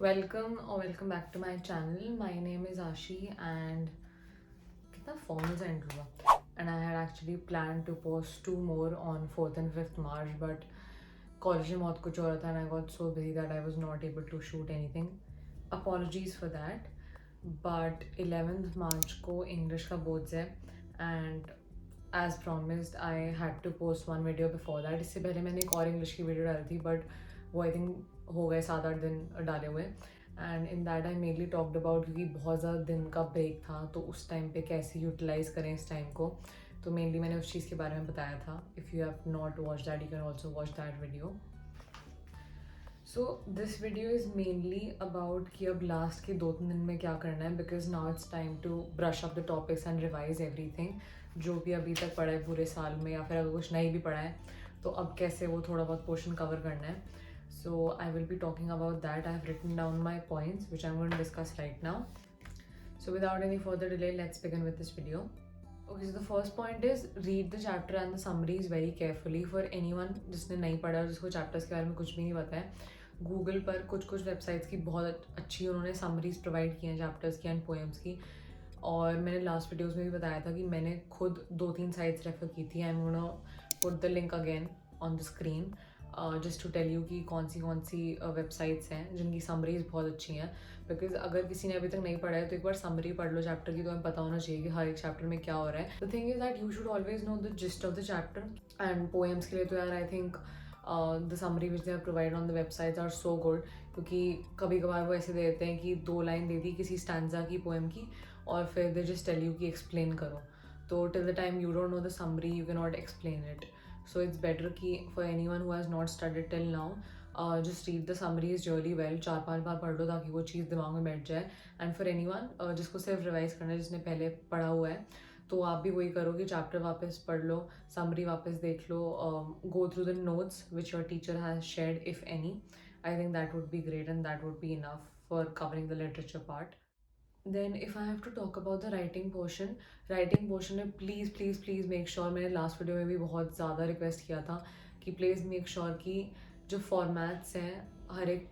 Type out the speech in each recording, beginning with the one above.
Welcome back to my channel. My name is Ashi and कितना formal सा intro था. And I had actually planned to post two more on 4th and 5th March, but college में बहुत कुछ हो रहा था and I got so busy that I was not able to shoot anything. Apologies for that. But 11th March को English का boards है and as promised I had to post one video before that. इससे पहले मैंने एक और English की video डाली थी but वो आई थिंक हो गए 7-8 दिन डाले हुए. And in that I mainly talked about क्योंकि बहुत ज़्यादा दिन का ब्रेक था तो उस टाइम पे कैसे यूटिलाइज़ करें इस टाइम को. तो मेनली मैंने उस चीज़ के बारे में बताया था. If you have not watch that you can also watch that video. So this video is mainly about कि अब लास्ट के 2-3 दिन में क्या करना है, because now it's time to brush up the topics and revise everything जो भी अभी तक पढ़ा है पूरे साल में, या फिर अगर कुछ नहीं भी पढ़ा है तो अब कैसे वो थोड़ा बहुत पोर्शन कवर करना है. So I will be talking about that. I have written down my points which I'm going to discuss right now. So without any further delay, let's begin with this video. Okay, so the first point is read the chapter and the summaries very carefully. For anyone जिसने नहीं पढ़ा, जिसको chapters के बारे में कुछ भी नहीं पता है, गूगल पर कुछ वेबसाइट्स की बहुत अच्छी उन्होंने समरीज प्रोवाइड की हैं चैप्टर्स की एंड पोएम्स की. और मैंने लास्ट वीडियोस में भी बताया था कि मैंने खुद 2-3 साइट्स रेफर की थी. I am gonna put the link again on the screen just to tell you कि कौन सी वेबसाइट्स हैं जिनकी समरीज बहुत अच्छी हैं. बिकॉज अगर किसी ने अभी तक नहीं पढ़ा है तो एक बार समरी पढ़ लो चैप्टर की, तो हमें पता होना चाहिए कि हर एक चैप्टर में क्या हो रहा है. The thing is that you should always know the gist of the chapter. And poems के लिए तो यार I think the summary which they have provide on the websites are so good. क्योंकि कभी कभार वो ऐसे दे देते हैं कि 2 लाइन दे दी किसी स्टैंजा की पोएम की और फिर दे जस्ट टेल यू कि एक्सप्लेन करो. तो till the time you don't know the summary you can not explain it. So it's better कि for anyone who has not studied till now, just read the summaries really well. 4-5 बार पढ़ लो ताकि वो चीज़ दिमाग में बैठ जाए. And for anyone जिसको सिर्फ रिवाइज करना है, जिसने पहले पढ़ा हुआ है, तो आप भी वही करो कि चैप्टर वापस पढ़ लो, समरी वापस देख लो, go through the notes which your teacher has shared if any. I think that would be great and that would be enough for covering the literature part. Then if I have to talk about the writing portion में please make sure, मैंने last video में भी बहुत ज़्यादा request किया था कि please make sure कि जो फॉर्मेट्स हैं हर एक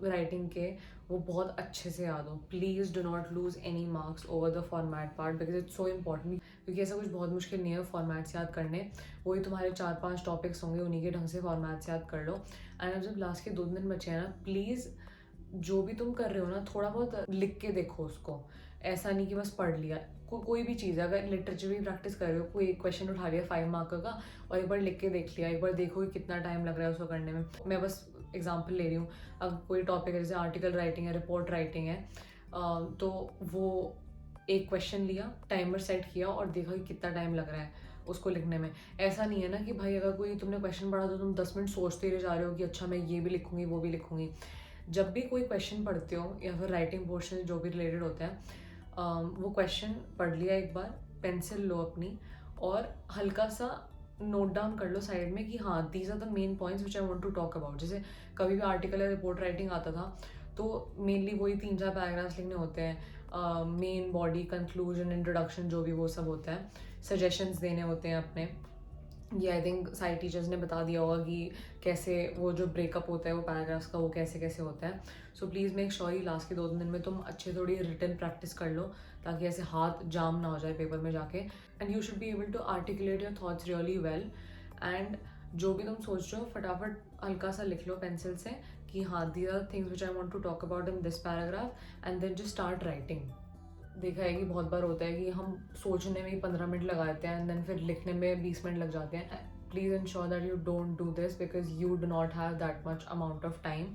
राइटिंग के वो बहुत अच्छे से याद हो. Please do not lose any marks over the format part because it's so important. क्योंकि ऐसा कुछ बहुत मुश्किल नहीं है फॉर्मेट्स याद करने. वही तुम्हारे 4-5 टॉपिक्स होंगे, उन्हीं के ढंग से फॉर्मेट्स याद कर लो. एंड अब जब लास्ट के 2 दिन बचे हैं ना, प्लीज़ जो भी तुम कर रहे हो ना थोड़ा बहुत लिख के देखो उसको. ऐसा नहीं कि बस पढ़ लिया. कोई भी चीज़ है, अगर लिटरेचर भी प्रैक्टिस कर रहे हो, कोई एक क्वेश्चन उठा लिया 5 मार्क का और एक बार लिख के देख लिया, एक बार देखो कि कितना टाइम लग रहा है उसको करने में. मैं बस एग्जांपल ले रही हूँ. अब कोई टॉपिक है जैसे आर्टिकल राइटिंग है, रिपोर्ट राइटिंग है, तो वो एक क्वेश्चन लिया, टाइमर सेट किया और देखा कि कितना टाइम लग रहा है उसको लिखने में. ऐसा नहीं है ना कि भाई अगर कोई तुमने क्वेश्चन पढ़ा तो तुम 10 मिनट सोचते रह जा रहे हो कि अच्छा मैं ये भी लिखूंगी वो भी लिखूंगी. जब भी कोई क्वेश्चन पढ़ते हो या फिर राइटिंग पोर्शन जो भी रिलेटेड होता है, वो क्वेश्चन पढ़ लिया एक बार, पेंसिल लो अपनी और हल्का सा नोट डाउन कर लो साइड में कि हाँ these are the main points which I want to talk about. जैसे कभी भी आर्टिकल या रिपोर्ट राइटिंग आता था तो मेनली वही 3-4 पैराग्राफ्स लिखने होते हैं. मेन, बॉडी, कंक्लूजन, इंट्रोडक्शन, जो भी वो सब होता है. सजेशंस देने होते हैं अपने. ये आई थिंक सारी टीचर्स ने बता दिया होगा कि कैसे वो जो ब्रेकअप होता है वो पैराग्राफ्स का वो कैसे कैसे होता है. So please make sure last के 2 दिन में तुम अच्छे थोड़ी रिटन प्रैक्टिस कर लो ताकि ऐसे हाथ जाम ना हो जाए पेपर में जाके. And you should be able to articulate your thoughts really well. And जो भी तुम सोच रहे हो फटाफट हल्का सा लिख लो पेंसिल से कि हाँ these are things which I want to talk about in this paragraph and then just start writing. देखा है कि बहुत बार होता है कि हम सोचने में ही 15 मिनट लगा देते हैं एंड देन फिर लिखने में 20 मिनट लग जाते हैं. Please ensure that you don't do this because you do not have that much amount of time.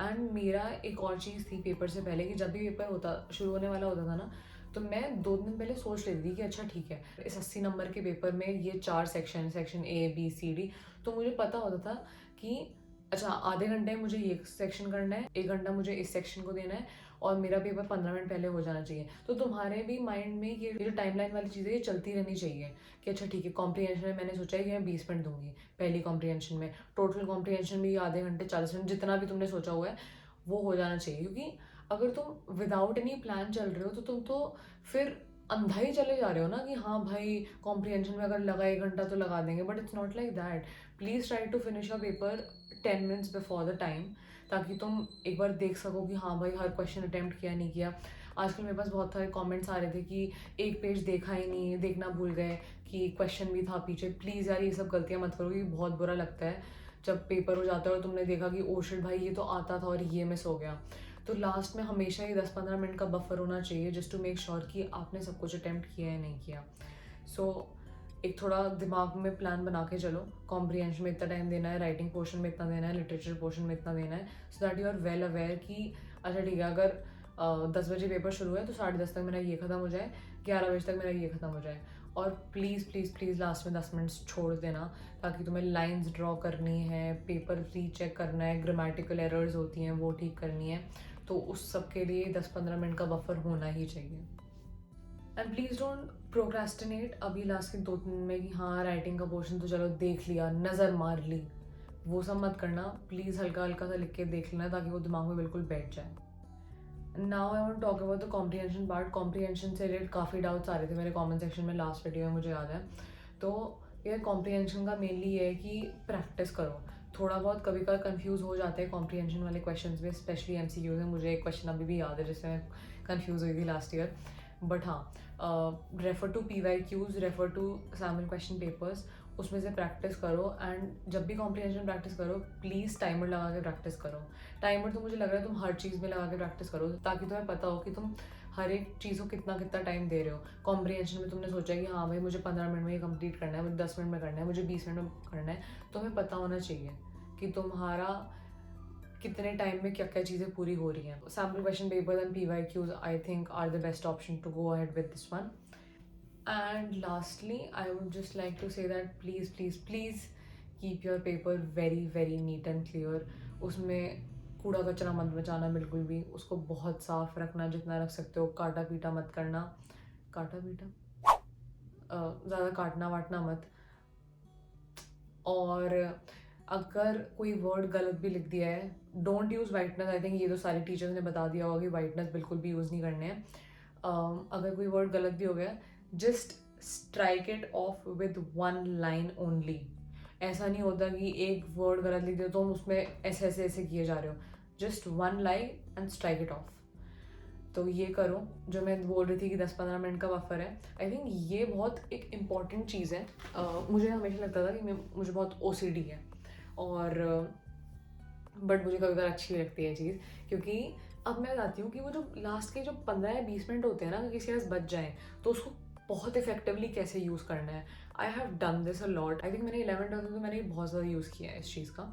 And मेरा एक और चीज़ थी पेपर से पहले कि जब भी पेपर शुरू होने वाला होता था ना, तो मैं 2 दिन पहले सोच लेती थी कि अच्छा ठीक है इस 80 नंबर के पेपर में ये 4 section A B C D. तो मुझे पता होता था कि अच्छा आधे घंटे मुझे ये सेक्शन करना है, 1 घंटा मुझे इस सेक्शन को देना है और मेरा पेपर 15 मिनट पहले हो जाना चाहिए. तो तुम्हारे भी माइंड में ये जो टाइमलाइन वाली चीज़ें ये चलती रहनी चाहिए कि अच्छा ठीक है कॉम्प्रीहेंशन में मैंने सोचा है कि मैं 20 मिनट दूंगी पहली कॉम्प्रीहेंशन में, टोटल कॉम्प्रीहेंशन भी आधे घंटे 40 मिनट जितना भी तुमने सोचा हुआ है वो हो जाना चाहिए. क्योंकि अगर तुम विदाउट एनी प्लान चल रहे हो तो तुम तो फिर अंधा ही चले जा रहे हो ना कि हाँ भाई कॉम्प्रीहेंशन में अगर लगा 1 घंटा तो लगा देंगे, but it's not like that. Please try to finish your paper 10 minutes before the time, ताकि तुम एक बार देख सको कि हाँ भाई हर क्वेश्चन अटैम्प्ट किया नहीं किया। आजकल मेरे पास बहुत सारे कमेंट्स आ रहे थे कि एक पेज देखा ही नहीं, देखना भूल गए, कि क्वेश्चन भी था पीछे। प्लीज़ यार ये सब गलतियाँ मत करो, ये बहुत बुरा लगता है जब पेपर हो जाता है और तुमने देखा कि ओ शिट भाई ये तो आता था और ये मिस हो गया। तो लास्ट में हमेशा ही 10-15 मिनट का बफर होना चाहिए, जस्ट टू मेक श्योर कि आपने सब कुछ अटैम्प्ट किया है नहीं किया। सो एक थोड़ा दिमाग में प्लान बना के चलो, कॉम्प्रिहेंशन में इतना टाइम देना है, राइटिंग पोर्शन में इतना देना है, लिटरेचर पोर्शन में इतना देना है, so that you are well aware कि अच्छा ठीक है, अगर 10 बजे पेपर शुरू है तो 10:30 तक मेरा ये ख़त्म हो जाए, 11 बजे तक मेरा ये ख़त्म हो जाए। और प्लीज़ प्लीज़ प्लीज़ लास्ट में 10 मिनट्स छोड़ देना, ताकि तुम्हें लाइंस ड्रॉ करनी है, पेपर रीचेक करना है, ग्रामेटिकल एरर्स होती हैं वो ठीक करनी है, तो उस सब के लिए 10-15 मिनट का बफर होना ही चाहिए। एंड प्लीज़ डोंट प्रोक्रेस्टिनेट अभी लास्ट के 2-3 में कि हाँ राइटिंग का पोर्शन तो चलो देख लिया, नज़र मार ली, वो सब मत करना। प्लीज़ हल्का हल्का सा लिख के देख लेना, ताकि वो दिमाग में बिल्कुल बैठ जाए। Now I want talk about the comprehension part. Comprehension से रिलेटेड काफ़ी डाउट्स आ रहे थे मेरे कमेंट सेक्शन में लास्ट वीडियो में, मुझे याद है। तो ये कॉम्प्रिहेंशन का मेनली ये है कि प्रैक्टिस करो। थोड़ा बहुत कभी कभार कंफ्यूज हो जाते हैं कॉम्प्रिहेंशन वाले क्वेश्चंस में, स्पेशली एमसीक्यूज में। मुझे एक क्वेश्चन अभी भी याद है जिसमें कंफ्यूज हुई थी लास्ट ईयर। बट हाँ, refer to PYQs, refer to sample question papers, उसमें से प्रैक्टिस करो। एंड जब भी कॉम्प्रिहेंशन प्रैक्टिस करो, प्लीज़ टाइमर लगा के प्रैक्टिस करो। टाइमर तो मुझे लग रहा है तुम हर चीज़ में लगा के प्रैक्टिस करो, ताकि तुम्हें पता हो कि तुम हर एक चीज़ को कितना कितना टाइम दे रहे हो। कॉम्प्रिहेंशन में तुमने सोचा कि हाँ भाई मुझे 15 मिनट में ये कंप्लीट करना है, मुझे 10 मिनट में करना है, मुझे 20 मिनट में करना है, तो हमें पता होना चाहिए कि तुम्हारा कितने टाइम में क्या क्या चीज़ें पूरी हो रही हैं। Sample question paper and PYQs I think are the best option to go ahead with this one. And lastly, I would just like to say that please, please, please keep your paper very, very neat and clear. उसमें कूड़ा कचरा मत बचाना बिल्कुल भी, उसको बहुत साफ रखना जितना रख सकते हो। काटा पीटा मत करना, काटा पीटा ज़्यादा काटना वाटना मत। और अगर कोई वर्ड गलत भी लिख दिया है, don't use whitener. I think ये तो सारे टीचर्स ने बता दिया होगा कि वाइटनर बिल्कुल भी यूज़ नहीं करने हैं। अगर कोई वर्ड गलत भी हो गया, just strike it of with one line only. ऐसा नहीं होता कि एक वर्ड गलत लिख दे तो हम उसमें ऐसे ऐसे ऐसे किए जा रहे हो। Just one line and strike it of. तो ये करो। जो मैं बोल रही थी कि 10-15 मिनट का बफर है, आई थिंक ये बहुत एक इम्पॉर्टेंट चीज़ है। मुझे हमेशा लगता था कि मुझे बहुत OCD है, और बट मुझे कभी कभी अच्छी लगती है चीज़, क्योंकि अब मैं बताती हूँ कि वो जो लास्ट के जो 15 या 20 मिनट होते हैं ना, अगर किसी के पास बच जाए तो उसको बहुत इफेक्टिवली कैसे यूज़ करना है। I have done this a lot. I think मैंने 11th में तो मैंने बहुत ज़्यादा यूज़ किया है इस चीज़ का।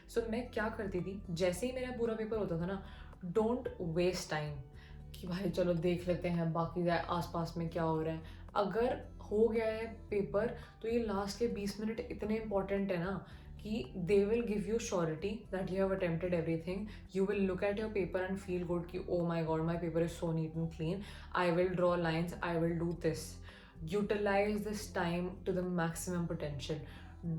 सो मैं क्या करती थी, जैसे ही मेरा पूरा पेपर होता था ना, डोंट वेस्ट टाइम कि भाई चलो देख लेते हैं बाकी आसपास में क्या हो रहा है। अगर हो गया है पेपर, तो ये लास्ट के 20 मिनट इतने इंपॉर्टेंट है ना कि they will give you surety that you have attempted everything. You will look at your paper and feel good कि oh my god, my paper is so neat and clean. I will draw lines, I will do this. Utilize this time to the maximum potential.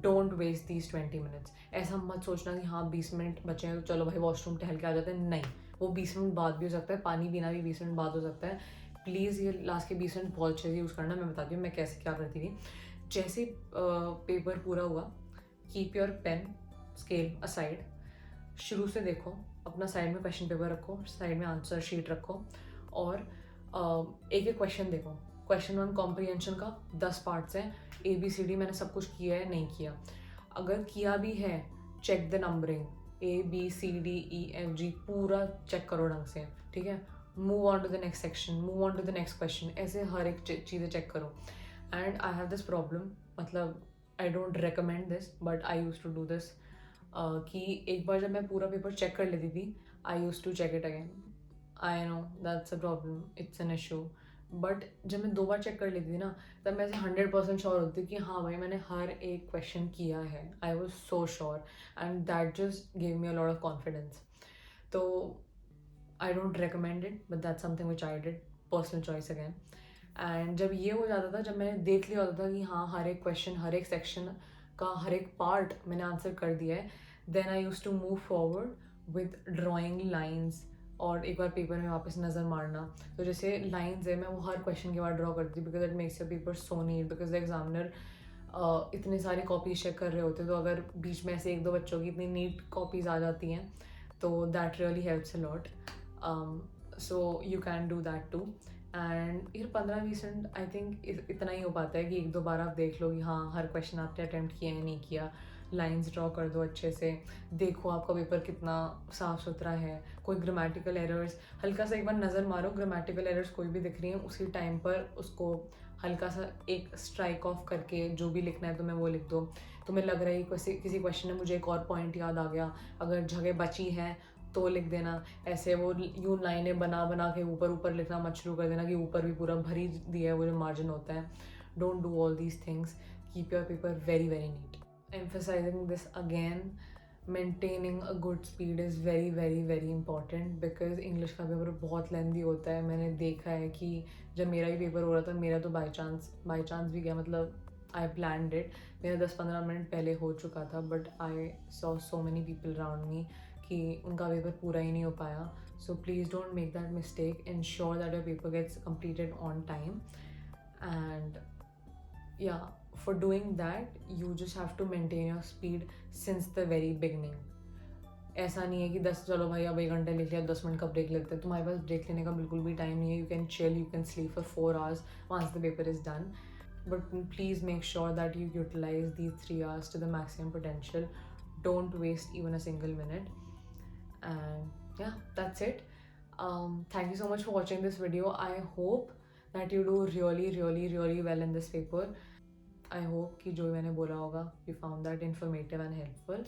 Don't waste these 20 minutes. ऐसा मत सोचना कि हाँ 20 minute बचे हैं तो चलो भाई वॉशरूम टहल के आ जाते हैं। नहीं, वो 20 मिनट बाद भी हो सकता है, पानी पीना भी 20 मिनट बाद हो सकता है। प्लीज़ ये लास्ट के 20 मिनट बहुत अच्छे से यूज़ करना। मैं बताती हूँ मैं कैसे क्या करती थी। जैसे पेपर पूरा हुआ, keep your pen scale aside. शुरू से देखो, अपना साइड में क्वेश्चन पेपर रखो, साइड में आंसर शीट रखो, और एक एक क्वेश्चन देखो। क्वेश्चन 1 कॉम्प्रिहेंशन का 10 पार्ट्स हैं, ABCD मैंने सब कुछ किया है नहीं किया। अगर किया भी है, चेक द नंबरिंग, ABCDEFG पूरा चेक करो ढंग से, ठीक है। Move on to the next section, move on to the next question, ऐसे हर एक चीज़ें चेक करो। And I have this problem, मतलब I don't recommend this but I use to do this, कि एक बार जब मैं पूरा पेपर चेक कर लेती थी, I use to check it again. I know that's a problem, it's an issue, but जब मैं 2 बार चेक कर लेती थी ना, तब मैं 100% श्योर होती थी कि हाँ भाई मैंने हर एक क्वेश्चन किया है। I was so sure and that just gave me a lot of confidence. तो I don't recommend it but that's something which I did, personal choice again. And जब ये हो जाता था, जब मैंने देख लिया होता था कि हाँ हर एक क्वेश्चन, हर एक सेक्शन का हर एक पार्ट मैंने आंसर कर दिया है, then I use to move forward with drawing lines, और एक बार पेपर में वापस नज़र मारना। तो जैसे लाइन्स है, मैं वो हर क्वेश्चन के बाद ड्रॉ करती थी, because it makes your paper so neat, because the examiner इतने सारे कॉपीज चेक कर रहे होते, तो अगर बीच में ऐसे एक दो बच्चों की इतनी नीट कॉपीज आ जाती हैं तो that really helps a lot. So you can do that too. And ये 15-20 मिनट आई थिंक इतना ही हो पाता है कि एक दो बार आप देख लो कि हाँ हर क्वेश्चन आपने अटैम्प्ट किया है नहीं किया. लाइंस ड्रॉ कर दो अच्छे से, देखो आपका पेपर कितना साफ़ सुथरा है. कोई ग्रामेटिकल एरर्स हल्का सा एक बार नज़र मारो, ग्रामेटिकल एरर्स कोई भी दिख रही हैं उसी टाइम पर उसको हल्का सा एक स्ट्राइक ऑफ करके जो भी लिखना है तुम्हें वो लिख दो. तुम्हें लग रहा है किसी क्वेश्चन में मुझे एक और पॉइंट याद आ गया, अगर जगह बची है तो लिख देना. ऐसे वो यूँ लाइनें बना बना के ऊपर ऊपर लिखना मत शुरू कर देना कि ऊपर भी पूरा भर ही दिया है वो जो मार्जिन होता है. Don't do all these things. Keep your paper very very neat. Emphasizing this again, maintaining a good speed is very very very important because English का पेपर बहुत लेंदी होता है. मैंने देखा है कि जब मेरा ही पेपर हो रहा था, मेरा तो बाई चांस भी गया, मतलब आई प्लान्ड इट. मेरा 10-15 मिनट पहले हो चुका था, but I saw so many people around me कि उनका पेपर पूरा ही नहीं हो पाया. So please don't make that mistake. Ensure that your paper gets completed on time. And yeah, for doing that you just have to maintain your speed since the very beginning. ऐसा नहीं है कि 10 चलो भाई अब 1 घंटे लिख लिया, 10 मिनट का ब्रेक लेते हैं. तुम्हारे पास ब्रेक लेने का बिल्कुल भी टाइम नहीं है. You can chill, you can sleep for 4 hours once the paper is done. But please make sure that you utilize these 3 hours to the maximum potential. Don't waste even a single minute. And yeah, that's it. Thank you so much for watching this video. I hope that you do really really really well in this paper. I hope कि जो मैंने बोला होगा you found that informative and helpful.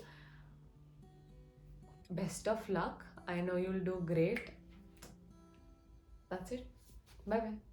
Best of luck. I know you'll do great. That's it. Bye bye.